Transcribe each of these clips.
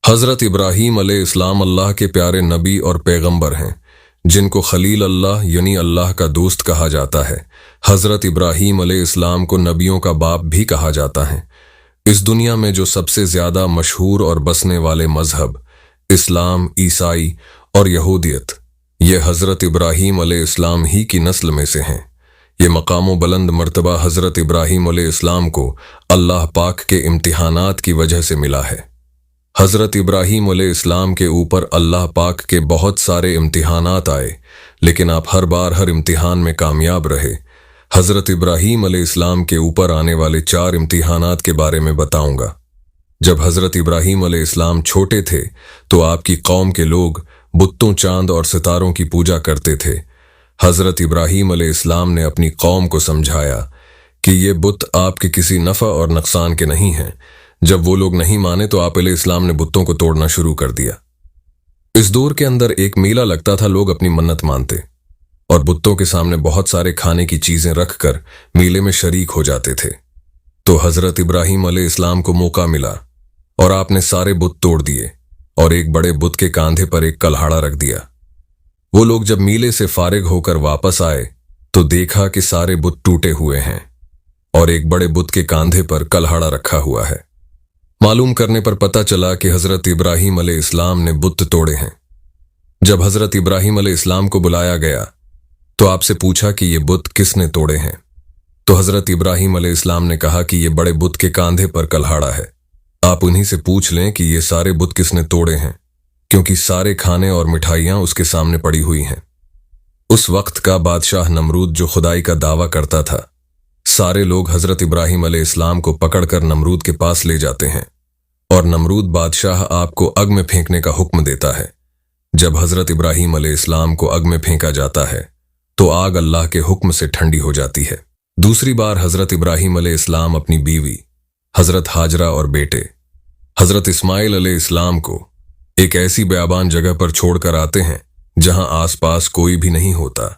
हज़रत इब्राहीम अलैहिस्सलाम अल्लाह के प्यारे नबी और पैगंबर हैं, जिनको खलील अल्लाह यानी अल्लाह का दोस्त कहा जाता है। हज़रत इब्राहीम अलैहिस्सलाम को नबियों का बाप भी कहा जाता है। इस दुनिया में जो सबसे ज़्यादा मशहूर और बसने वाले मजहब इस्लाम, ईसाई और यहूदियत, ये हज़रत इब्राहीम अलैहिस्सलाम ही की नस्ल में से हैं। ये मकाम बुलंद मर्तबा हज़रत इब्राहीम अलैहिस्सलाम को अल्लाह पाक के इम्तिहानात की वजह से मिला है। हज़रत इब्राहीम अलैहिस्सलाम के ऊपर अल्लाह पाक के बहुत सारे इम्तिहानात आए, लेकिन आप हर बार हर इम्तिहान में कामयाब रहे। हज़रत इब्राहीम अलैहिस्सलाम के ऊपर आने वाले 4 इम्तिहानात के बारे में बताऊंगा। जब हज़रत इब्राहीम अलैहिस्सलाम छोटे थे तो आपकी कौम के लोग बुत्तों, चांद और सितारों की पूजा करते थे। हज़रत इब्राहीम अलैहिस्सलाम ने अपनी कौम को समझाया कि ये बुत आपके किसी नफ़ा और नुकसान के नहीं हैं। जब वो लोग नहीं माने तो आप अलैहिस्सलाम ने बुत्तों को तोड़ना शुरू कर दिया। इस दौर के अंदर एक मेला लगता था, लोग अपनी मन्नत मानते और बुत्तों के सामने बहुत सारे खाने की चीजें रखकर मेले में शरीक हो जाते थे। तो हज़रत इब्राहीम अलैहिस्सलाम को मौका मिला और आपने सारे बुत तोड़ दिए और एक बड़े बुत के कांधे पर एक कल्हाड़ा रख दिया। वो लोग जब मेले से फारिग होकर वापस आए तो देखा कि सारे बुत टूटे हुए हैं और एक बड़े बुत के कांधे पर कल्हाड़ा रखा हुआ है। मालूम करने पर पता चला कि हज़रत इब्राहीम अलैहिस्सलाम ने बुत तोड़े हैं। जब हज़रत इब्राहीम अलैहिस्सलाम को बुलाया गया तो आपसे पूछा कि ये बुत किसने तोड़े हैं। तो हज़रत इब्राहीम अलैहिस्सलाम ने कहा कि ये बड़े बुत के कांधे पर कल्हाड़ा है, आप उन्हीं से पूछ लें कि ये सारे बुत किसने तोड़े हैं, क्योंकि सारे खाने और मिठाइयां उसके सामने पड़ी हुई हैं। उस वक्त का बादशाह नमरूद जो खुदाई का दावा करता था, सारे लोग हज़रत इब्राहीम अलैहिस्सलाम को पकड़कर नमरूद के पास ले जाते हैं और नमरूद बादशाह आपको आग में फेंकने का हुक्म देता है। जब हज़रत इब्राहीम अलैहिस्सलाम को आग में फेंका जाता है तो आग अल्लाह के हुक्म से ठंडी हो जाती है। दूसरी बार हज़रत इब्राहीम अलैहिस्सलाम अपनी बीवी हज़रत हाजरा और बेटे हज़रत इस्माइल अलैहिस्सलाम को एक ऐसी बयाबान जगह पर छोड़कर आते हैं जहां आसपास कोई भी नहीं होता।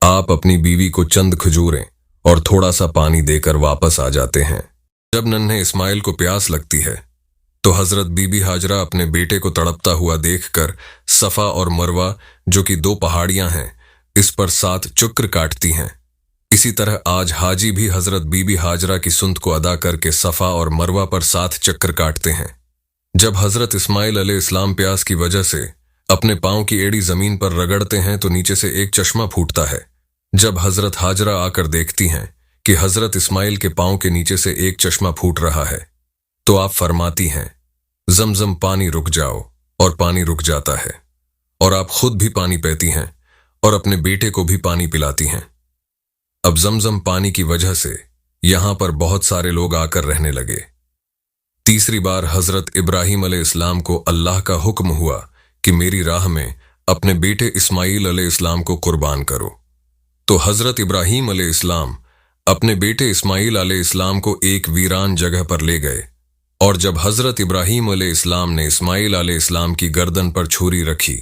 आप अपनी बीवी को चंद खजूरें और थोड़ा सा पानी देकर वापस आ जाते हैं। जब नन्हे इस्माइल को प्यास लगती है तो हज़रत बीबी हाजरा अपने बेटे को तड़पता हुआ देखकर सफ़ा और मरवा, जो कि 2 पहाड़ियां हैं, इस पर 7 चक्र काटती हैं। इसी तरह आज हाजी भी हज़रत बीबी हाजरा की सुन्नत को अदा करके सफ़ा और मरवा पर 7 चक्कर काटते हैं। जब हज़रत इस्माइल अलैहिस्सलाम प्यास की वजह से अपने पांव की एड़ी जमीन पर रगड़ते हैं तो नीचे से एक चश्मा फूटता है। जब हज़रत हाजरा आकर देखती हैं कि हज़रत इस्माइल के पांव के नीचे से एक चश्मा फूट रहा है तो आप फरमाती हैं, ज़मज़म पानी रुक जाओ, और पानी रुक जाता है और आप खुद भी पानी पीती हैं और अपने बेटे को भी पानी पिलाती हैं। अब ज़मज़म पानी की वजह से यहां पर बहुत सारे लोग आकर रहने लगे। तीसरी बार हज़रत इब्राहीम अलैहिस्सलाम को अल्लाह का हुक्म हुआ कि मेरी राह में अपने बेटे इस्माइल अलैहिस्सलाम को कुर्बान करो। तो हज़रत इब्राहीम अलैहिस्सलाम अपने बेटे इस्माइल अलैहिस्सलाम को एक वीरान जगह पर ले गए और जब हज़रत इब्राहीम अलैहिस्सलाम ने इस्माइल अलैहिस्सलाम की गर्दन पर छुरी रखी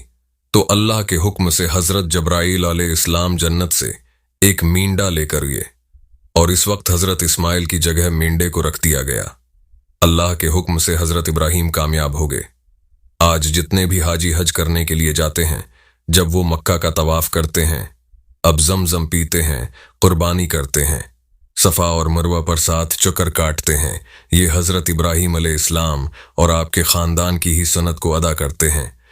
तो अल्लाह के हुक्म से हज़रत जब्राईल अलैहिस्सलाम जन्नत से एक मींडा लेकर गए और इस वक्त हज़रत इस्माइल की जगह मींडे को रख दिया गया। अल्लाह के हुक्म से हज़रत इब्राहीम कामयाब हो गए। आज जितने भी हाजी हज करने के लिए जाते हैं, जब वो मक्का का तवाफ करते हैं, अब ज़मज़म पीते हैं, कुर्बानी करते हैं, सफ़ा और मरवा पर 7 चक्कर काटते हैं, ये हज़रत इब्राहीम अलैहिस्सलाम और आपके ख़ानदान की ही सुन्नत को अदा करते हैं।